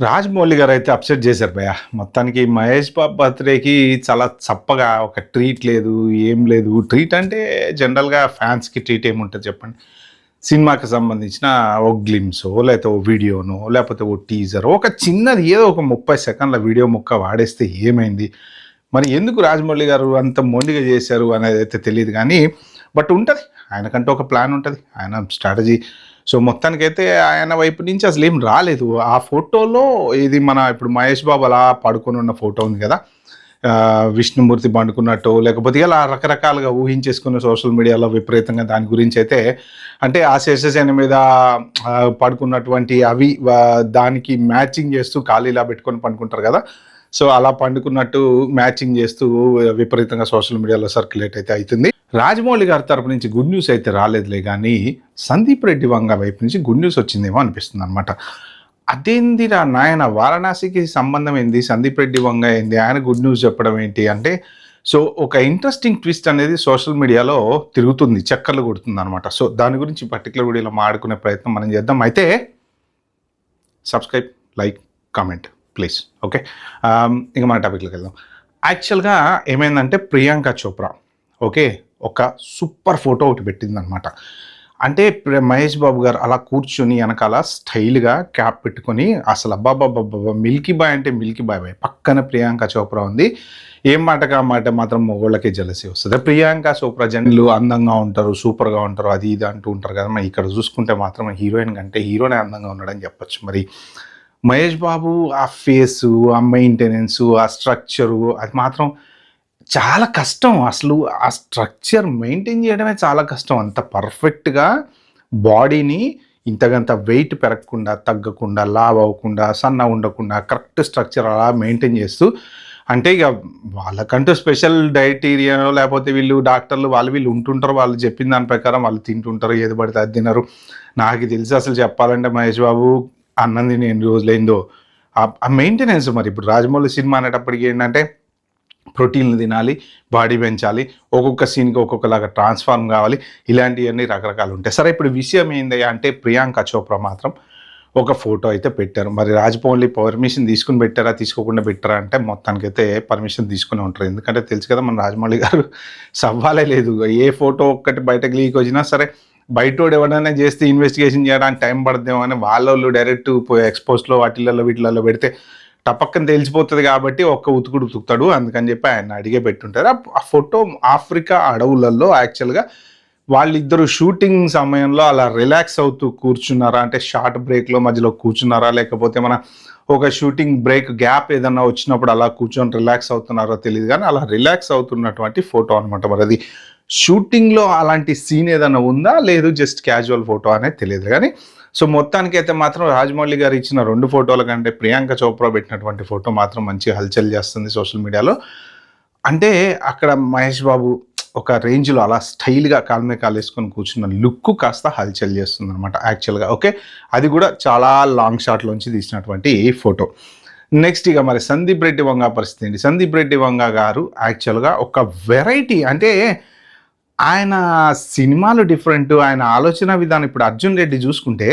Rajamouli గారైతే upset చేశారు భయ్య. మొత్తానికి మహేష్ బాబు బర్త్‌డేకి చాలా చప్పగా ఒక ట్రీట్ లేదు, ఏం లేదు. ట్రీట్ అంటే జనరల్‌గా ఫ్యాన్స్‌కి ట్రీట్ ఏముంటది చెప్పండి. సినిమాకి సంబంధించిన ఓ గ్లిమ్సో, లేకపోతే ఓ వీడియోనో, లేకపోతే ఓ టీజరో, ఒక చిన్నది ఏదో ఒక 30 సెకన్ల వీడియో ముక్క వాడేస్తే ఏమైంది? మరి ఎందుకు రాజమౌళి గారు అంత మొండిగా చేశారు అనేదైతే తెలీదు గానీ, బట్ ఉంటది. ఆయనకంటూ ఒక ప్లాన్ ఉంటది. ఆయన స్ట్రాటజీ. సో, మొత్తానికైతే ఆయన వైపు నుంచి అసలేం రాలేదు. ఆ ఫోటోలో ఇది మన ఇప్పుడు మహేష్ బాబు అలా పడుకొనున్న ఫోటో ఉంది గదా! విష్ణుమూర్తి పండుకున్నట్టో, లేకపోతే ఇలా రకరకాలుగా ఊహించేసుకున్న సోషల్ మీడియాలో విపరీతంగా దాని గురించైతే అంటే ఆ శేషశయనం మీద పడుకున్నటువంటి అవి దానికి మ్యాచింగ్ చేస్తూ కాళ్ళు ఇలా పెట్టుకొని పండుకుంటారు గదా! సో, అలా పండుకున్నట్టు మ్యాచింగ్ చేస్తూ విపరీతంగా సోషల్ మీడియాలో సర్క్యులేట్ అయితే అయితుంది. రాజమౌళి గారి తరపు నుంచి గుడ్ న్యూస్ అయితే రాలేదులే గానీ, సందీప్ రెడ్డి వంగ వైపు నుంచి గుడ్ న్యూస్ వచ్చిందేమో అనిపిస్తుందనమాట. అదేందిరా నాయన వారణాసికి సంబంధం ఏంది? సందీప్ రెడ్డి వంగ ఏంది? ఆయన గుడ్ న్యూస్ చెప్పడం ఏంటి? అంటే సో, ఒక ఇంట్రెస్టింగ్ ట్విస్ట్ అనేది సోషల్ మీడియాలో తిరుగుతుంది. చక్కర్లు కొడుతుందనమాట. సో, దాని గురించి పర్టిక్యులర్ వీడియోలో మాట్లాడుకునే ప్రయత్నం మనం చేద్దాం. అయితే subscribe, like, comment please. Okay. ఇంక మన టాపిక్‌లోకి వెళ్దాం. యాక్చువల్‌గా ఏమైందంటే ప్రియాంక చోప్రా ఓకే. ఒక సూపర్ ఫోటో ఒకటి పెట్టిందనమాట. అంటే మహేష్ బాబు గారు అలా కూర్చొని వెనకాల స్టైల్‌గా క్యాప్ పెట్టుకొని అసలు అబ్బబ్బబ్బబ్బబ్బా! మిల్కీ బాయ్ అంటే మిల్కీ బాయ్ బాయ్. పక్కన ప్రియాంక చోప్రా ఉంది. ఏం మాటకి ఆ మాట మాత్రం మగోళ్ళకే జెలసీ వస్తది. ప్రియాంక చోప్రా జనులు అందంగా ఉంటారు, సూపర్‌గా ఉంటారు, అది ఇది అంటూ ఉంటారు కదా! మరి ఇక్కడ చూసుకుంటే మాత్రం హీరోయిన్ కంటే హీరోనే అందంగా ఉన్నాడని చెప్పొచ్చు. మరి మహేష్ బాబు ఆ ఫేసు, ఆ మెయింటెనెన్సు, ఆ స్ట్రక్చరు అది మాత్రం చాలా కష్టం. అసలు ఆ స్ట్రక్చర్ మెయింటైన్ చేయడమే చాలా కష్టం. అంత పర్ఫెక్ట్‌గా బాడీని ఇంతకంత వెయిట్ పెరగకుండా, తగ్గకుండా, లావు అవ్వకుండా, సన్నగా ఉండకుండా కరెక్ట్ స్ట్రక్చర్ అలా మెయింటైన్ చేస్తూ అంటే ఇక వాళ్ళకంటూ స్పెషల్ డైటీరియనో లేకపోతే వీళ్ళు డాక్టర్లు వాళ్ళు వీళ్ళు ఉంటుంటారు. వాళ్ళు చెప్పిన దాని ప్రకారం వాళ్ళు తింటుంటారు. ఏది పడితే అది తినరు. నాకు తెలిసి అసలు చెప్పాలంటే మహేష్ బాబు అన్నం తిని ఎన్ని రోజులైందో. ఆ మెయింటెనెన్స్ మరి ఇప్పుడు రాజమౌళి సినిమా అనేటప్పటికి ఏంటంటే ప్రోటీన్లు తినాలి, బాడీ పెంచాలి, ఒక్కొక్క సీన్‌కి ఒక్కొక్కలాగా ట్రాన్స్‌ఫార్మ్ కావాలి. ఇలాంటివన్నీ రకరకాలు ఉంటాయి. సరే ఇప్పుడు విషయం ఏందయ్యా అంటే ప్రియాంక చోప్రా మాత్రం ఒక ఫోటో అయితే పెట్టారు. మరి రాజమౌళి పర్మిషన్ తీసుకొని పెట్టారా? తీసుకోకుండా పెట్టారా? అంటే మొత్తానికైతే పర్మిషన్ తీసుకునే ఉంటారు. ఎందుకంటే తెలుసు కదా మన రాజమౌళి గారు సవాలే లేదు. ఏ ఫోటో ఒక్కటి బయటకు లీక్ వచ్చినా సరే బయటోడు ఎవడైనా చేస్తే ఇన్వెస్టిగేషన్ చేయడానికి టైం పడుద్దేమో అని వాళ్ళోళ్ళు డైరెక్ట్ ఎక్స్‌పోస్ట్‌లో వాటిలలో వీటిలలో పెడితే టపక్కన తెలిసిపోతుంది కాబట్టి ఒక్క ఉతుకుడు ఉతుకుతాడు. అందుకని చెప్పి ఆయన అడిగే పెట్టుంటారు. ఆ ఫోటో ఆఫ్రికా అడవులలో యాక్చువల్‌గా వాళ్ళిద్దరు షూటింగ్ సమయంలో అలా రిలాక్స్ అవుతూ కూర్చున్నారా? అంటే షార్ట్ బ్రేక్‌లో మధ్యలో కూర్చున్నారా? లేకపోతే మన ఒక షూటింగ్ బ్రేక్ గ్యాప్ ఏదన్నా వచ్చినప్పుడు అలా కూర్చొని రిలాక్స్ అవుతున్నారో తెలీదు గానీ, అలా రిలాక్స్ అవుతున్నటువంటి ఫోటో అనమాట. మరది షూటింగ్‌లో అలాంటి సీన్ ఏదన్నా ఉందా? లేదు జస్ట్ క్యాజువల్ ఫోటో అనేది తెలీదు గానీ, సో, మొత్తానికైతే మాత్రం రాజమౌళి గారు ఇచ్చిన 2 ఫోటోల కంటే ప్రియాంక చోప్రా పెట్టినటువంటి ఫోటో మాత్రం మంచిగా హల్చల్ చేస్తుంది సోషల్ మీడియాలో. అంటే అక్కడ మహేష్ బాబు ఒక రేంజ్‌లో అలా స్టైల్‌గా కాలు మీద కాలేసుకొని కూర్చున్న లుక్కు కాస్త హల్చల్ చేస్తుందనమాట యాక్చువల్‌గా. ఓకే. అది కూడా చాలా లాంగ్ షాట్‌లోంచి తీసినటువంటి ఫోటో. నెక్స్ట్ ఇక మరి సందీప్ రెడ్డి వంగ పరిస్థితి ఏంటి? సందీప్ రెడ్డి వంగ గారు యాక్చువల్‌గా ఒక వెరైటీ అంటే ఆయన సినిమాలు డిఫరెంటు. ఆయన ఆలోచన విధానం ఇప్పుడు 'అర్జున్ రెడ్డి' జూసుకుంటే,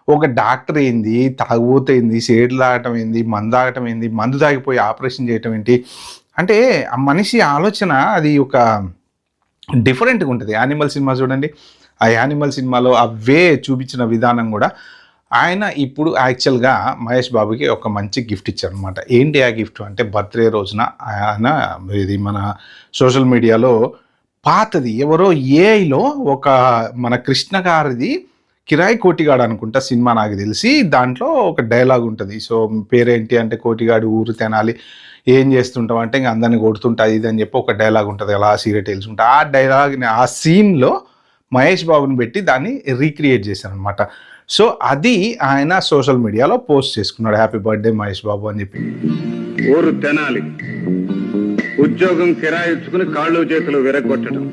ఒక డాక్టర్ ఏంది, తాగుబోతేంది, సిగరెట్లు తాగటం ఏంది, మందు తాగటం ఏంది, మందు తాగిపోయి ఆపరేషన్ చేయటం ఏంటి. అంటే ఆ మనిషి ఆలోచన అది ఒక డిఫరెంట్‌గా ఉంటది. 'యానిమల్' సినిమా చూడండి. ఆ 'యానిమల్' సినిమాలో ఆ చూపించిన విధానం గూడా ఆయన ఇప్పుడు యాక్చువల్‌గా మహేష్ బాబుకి ఒక మంచి గిఫ్ట్ ఇచ్చారనమాట. ఏంటి ఆ గిఫ్ట్ అంటే బర్త్‌డే రోజున ఆయన ఇది మన సోషల్ మీడియాలో పాతది ఎవరో ఏఐలో ఒక మన 'కృష్ణ' గారిది 'కిరాయి కోటిగాడు' అనుకుంటా సినిమా నాకు తెలిసి. దాంట్లో ఒక డైలాగ్ ఉంటది. సో, పేరేంటి అంటే కోటిగాడు ఊరు తెనాలి. ఏం చేస్తుంటావు అంటే ఇంక అందరిని కొడుతుంటా ఇది అని చెప్పి ఒక డైలాగ్ ఉంటది. అలా సిగరెట్ ఎలుచుకుంటా. ఆ డైలాగ్‌ని ఆ సీన్‌లో మహేష్ బాబుని పెట్టి దాన్ని రీక్రియేట్ చేశారనమాట. సో, అది ఆయన సోషల్ మీడియాలో పోస్ట్ చేసుకున్నాడు. హ్యాపీ బర్త్‌డే మహేష్ బాబు అని చెప్పి. ఊరు తెనాలి, ఉద్యోగం కిరాయిచ్చుకుని కాళ్ళు చేతులు విరగొట్టడం.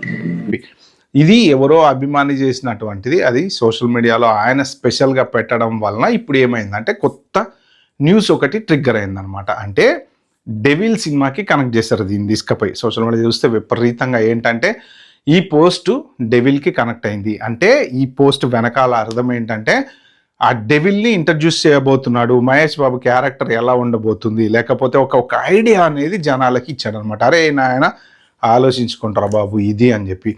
ఇది ఎవరో అభిమాని చేసినటువంటిది. అది సోషల్ మీడియాలో ఆయన స్పెషల్‌గా పెట్టడం వలన ఇప్పుడు ఏమైందంటే కొత్త న్యూస్ ఒకటి ట్రిగ్గర్ అయిందనమాట. అంటే 'డెవిల్' సినిమాకి కనెక్ట్ చేశారు దీన్ని తీసుకపోయి. సోషల్ మీడియా చూస్తే విపరీతంగా ఏంటంటే ఈ పోస్టు 'డెవిల్‌కి' కనెక్ట్ అయింది. అంటే ఈ పోస్ట్ వెనకాల అర్థం ఏంటంటే ఆ డెవిల్ని ఇంట్రడ్యూస్ చేయబోతున్నాడు, మహేష్ బాబు క్యారెక్టర్ ఎలా ఉండబోతుంది, లేకపోతే ఒక ఐడియా అనేది జనాలకి ఇచ్చాడనమాట. అరే నాయన ఆలోచించుకుంటారా బాబు ఇది అని చెప్పి.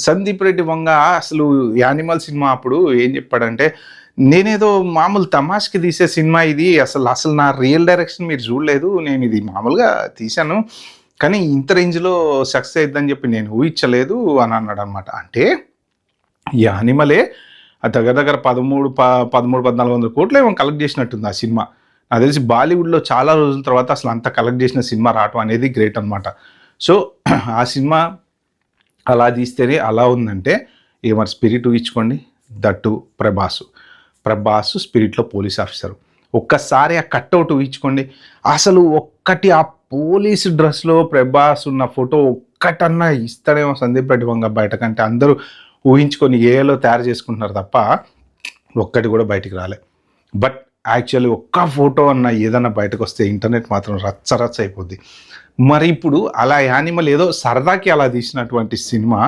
సందీప్ రెడ్డి వంగ అసలు యానిమల్ సినిమా అప్పుడు ఏం చెప్పాడంటే, నేనేదో మామూలు తమాష్కి తీసే సినిమా ఇది, అసలు నా రియల్ డైరెక్షన్ మీరు చూడలేదు, నేను ఇది మామూలుగా తీశాను, కానీ ఇంత రేంజ్లో సక్సెస్ అయిద్దని చెప్పి నేను ఊహించలేదు అని అన్నాడు అనమాట. అంటే ఈ యానిమలే దగ్గర 1300-1400 కోట్లు ఏమో కలెక్ట్ చేసినట్టుంది ఆ సినిమా. నాకు తెలిసి బాలీవుడ్లో చాలా రోజుల తర్వాత అసలు అంత కలెక్ట్ చేసిన సినిమా రావటం అనేది గ్రేట్ అనమాట. సో ఆ సినిమా అలా తీస్తేనే అలా ఉందంటే ఇక మరి స్పిరిట్ ఊహించుకోండి. దట్టు ప్రభాస్ స్పిరిట్లో పోలీస్ ఆఫీసరు. ఒక్కసారి ఆ కట్అవుట్ ఊహించుకోండి. అసలు ఒక్కటి ఆ పోలీసు డ్రెస్లో ప్రభాస్ ఉన్న ఫోటో ఒక్కటన్నా ఇస్తాడేమో సందీప్ రెడ్డి వంగ బయటకంటే అందరూ ఊహించుకొని ఏలో తయారు చేసుకుంటున్నారు తప్ప ఒక్కటి కూడా బయటికి రాలే. బట్ యాక్చువల్లీ ఒక్క ఫోటో అన్న ఏదన్నా బయటకు వస్తే ఇంటర్నెట్ మాత్రం రచ్చ అయిపోద్ది. మరి ఇప్పుడు అలా యానిమల్ ఏదో సరదాకి అలా తీసినటువంటి సినిమా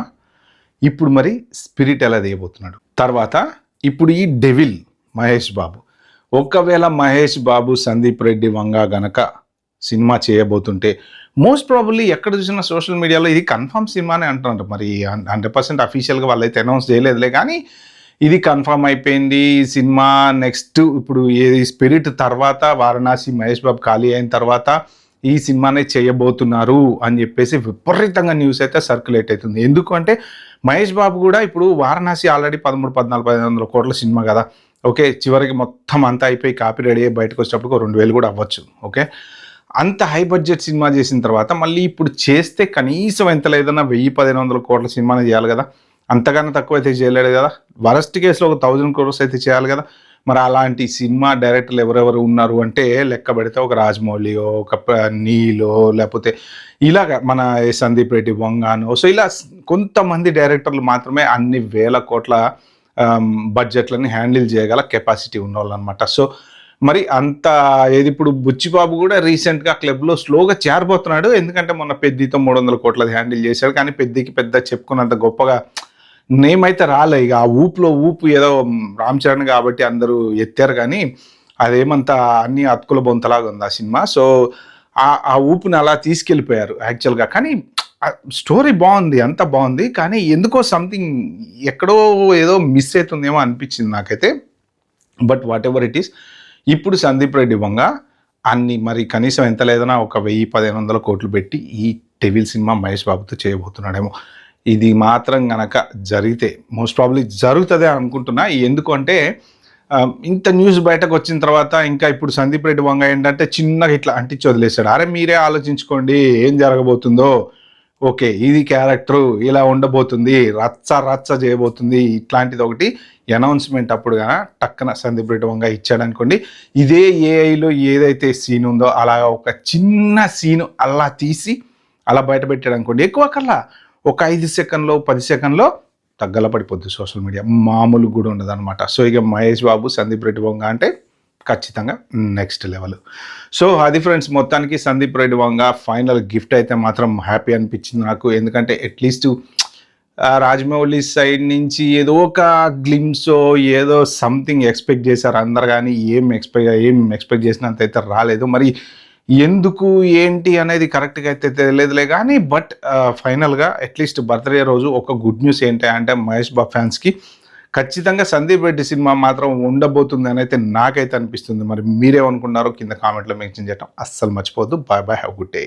ఇప్పుడు మరి స్పిరిట్ ఎలా తీయబోతున్నాడు. తర్వాత ఇప్పుడు ఈ డెవిల్ మహేష్ బాబు, ఒకవేళ మహేష్ బాబు సందీప్ రెడ్డి వంగ గనక సినిమా చేయబోతుంటే మోస్ట్ ప్రాబబ్లీ ఎక్కడ చూసిన సోషల్ మీడియాలో ఇది కన్ఫర్మ్ సినిమానే అంటున్నారు. మరి 100% అఫీషియల్గా వాళ్ళైతే అనౌన్స్ చేయలేదులే, కానీ ఇది కన్ఫర్మ్ అయిపోయింది సినిమా. నెక్స్ట్ ఇప్పుడు ఏది స్పిరిట్ తర్వాత వారణాసి మహేష్ బాబు ఖాళీ అయిన తర్వాత ఈ సినిమానే చేయబోతున్నారు అని చెప్పేసి విపరీతంగా న్యూస్ అయితే సర్క్యులేట్ అవుతుంది. ఎందుకంటే మహేష్ బాబు కూడా ఇప్పుడు వారణాసి ఆల్రెడీ 1300-1400 కోట్ల సినిమా కదా. ఓకే, చివరికి మొత్తం అంతా అయిపోయి కాపీ రెడీ అయ్యి బయటకు వచ్చేటప్పుడు 2000 కూడా అవ్వచ్చు. ఓకే, అంత హై బడ్జెట్ సినిమా చేసిన తర్వాత మళ్ళీ ఇప్పుడు చేస్తే కనీసం ఎంత లేదన్నా 1000-1500 కోట్ల సినిమాని చేయాలి కదా. అంతకన్నా తక్కువ అయితే చేయలేడు కదా. వరస్ట్ కేసులో ఒక 1000 crores అయితే చేయాలి కదా. మరి అలాంటి సినిమా డైరెక్టర్లు ఎవరెవరు ఉన్నారు అంటే లెక్క పెడితే ఒక రాజమౌళియో, ఒక నీలో, లేకపోతే ఇలాగ మన సందీప్ రెడ్డి వంగానో, సో ఇలా కొంతమంది డైరెక్టర్లు మాత్రమే అన్ని వేల కోట్ల బడ్జెట్లని హ్యాండిల్ చేయగల కెపాసిటీ ఉన్నవాళ్ళు అనమాట. సో మరి అంత ఏది ఇప్పుడు బుచ్చిబాబు కూడా రీసెంట్గా క్లబ్లో స్లోగా చేరబోతున్నాడు. ఎందుకంటే మొన్న పెద్దితో 300 కోట్లది హ్యాండిల్ చేశాడు, కానీ పెద్దికి పెద్ద చెప్పుకున్నంత గొప్పగా నేమ్ అయితే రాలే. ఇక ఆ ఊపు ఏదో రామ్ చరణ్ కాబట్టి అందరూ ఎత్తారు, కానీ అదేమంతా అన్ని అతుకుల బొంతలాగా ఉంది ఆ సినిమా. సో ఆ ఊపుని అలా తీసుకెళ్ళిపోయారు యాక్చువల్గా. కానీ స్టోరీ బాగుంది, అంత బాగుంది, కానీ ఎందుకో సంథింగ్ ఎక్కడో ఏదో మిస్ అవుతుందేమో అనిపించింది నాకైతే. But what ever it is, ఇప్పుడు సందీప్ రెడ్డి వంగ అన్ని మరి కనీసం ఎంత లేదన్నా ఒక 1000-1500 కోట్లు పెట్టి ఈ డెవిల్ సినిమా మహేష్ బాబుతో చేయబోతున్నాడేమో. ఇది మాత్రం గనక జరిగితే మోస్ట్ ప్రాబ్లీ జరుగుతుంది అనుకుంటున్నా. ఎందుకంటే ఇంత న్యూస్ బయటకు వచ్చిన తర్వాత ఇంకా ఇప్పుడు సందీప్ రెడ్డి వంగ ఏంటంటే చిన్నగా ఇట్లా అంటించి వదిలేశాడు. అరే మీరే ఆలోచించుకోండి ఏం జరగబోతుందో, ఓకే ఇది క్యారెక్టరు ఇలా ఉండబోతుంది, రచ్చ చేయబోతుంది, ఇట్లాంటిది ఒకటి అనౌన్స్మెంట్ అప్పుడు కానీ టక్కన సందీప్ రెడ్డి వంగ ఇచ్చాడు అనుకోండి. ఇదే ఏఐలో ఏదైతే సీన్ ఉందో అలా ఒక చిన్న సీను అలా తీసి అలా బయట పెట్టాడు అనుకోండి, ఎక్కువ కల్లా ఒక 5 సెకండ్లో 10 సెకండ్లో తగ్గల పడిపోద్ది సోషల్ మీడియా, మామూలు కూడా ఉండదు అనమాట. సో ఇక మహేష్ బాబు సందీప్ రెడ్డి వంగ అంటే ఖచ్చితంగా నెక్స్ట్ లెవెల్. సో అది ఫ్రెండ్స్, మొత్తానికి సందీప్ రెడ్డి వంగ ఫైనల్ గిఫ్ట్ అయితే మాత్రం హ్యాపీ అనిపించింది నాకు. ఎందుకంటే అట్లీస్ట్ రాజమౌళి సైడ్ నుంచి ఏదో ఒక గ్లిమ్సో ఏదో సంథింగ్ ఎక్స్పెక్ట్ చేశారు అందరు, కానీ ఏం ఎక్స్పెక్ట్ చేసినంత అయితే రాలేదు. మరి ఎందుకు ఏంటి అనేది కరెక్ట్గా అయితే తెలియదులే, కానీ బట్ ఫైనల్గా అట్లీస్ట్ బర్త్డే రోజు ఒక గుడ్ న్యూస్ ఏంటి అంటే మహేష్ బాబు ఫ్యాన్స్కి ఖచ్చితంగా సందీప్ రెడ్డి సినిమా మాత్రం ఉండబోతుంది అని అయితే నాకైతే అనిపిస్తుంది. మరి మీరేమనుకున్నారో కింద కామెంట్లో మెన్షన్ చేయడం అస్సలు మర్చిపోవద్దు. Bye, have good day.